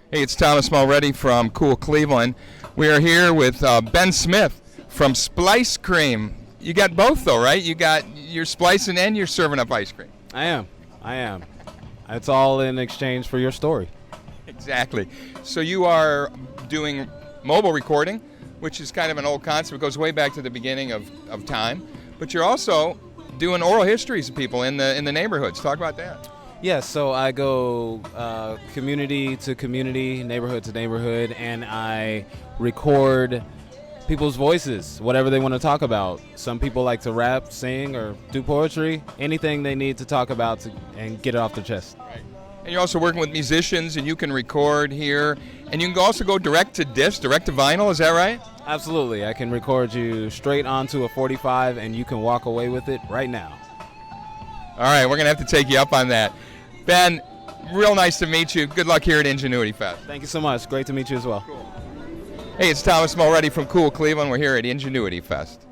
Hey, it's Thomas Mulready from Cool Cleveland. We are here with Ben Smith from Splice Cream. You got both though, right? You got your splicing and you're serving up ice cream. I am. It's all in exchange for your story. Exactly. So you are doing mobile recording, which is kind of an old concept. It goes way back to the beginning of time. But you're also doing oral histories of people in the neighborhoods. Talk about that. Yes, so I go community to community, neighborhood to neighborhood, and I record people's voices, whatever they want to talk about. Some people like to rap, sing, or do poetry, anything they need to talk about and get it off their chest. Right. And you're also working with musicians, and you can record here, and you can also go direct to disc, direct to vinyl, is that right? Absolutely. I can record you straight onto a 45, and you can walk away with it right now. All right, we're going to have to take you up on that. Ben, real nice to meet you. Good luck here at Ingenuity Fest. Thank you so much. Great to meet you as well. Cool. Hey, it's Thomas Mulready from Cool Cleveland. We're here at Ingenuity Fest.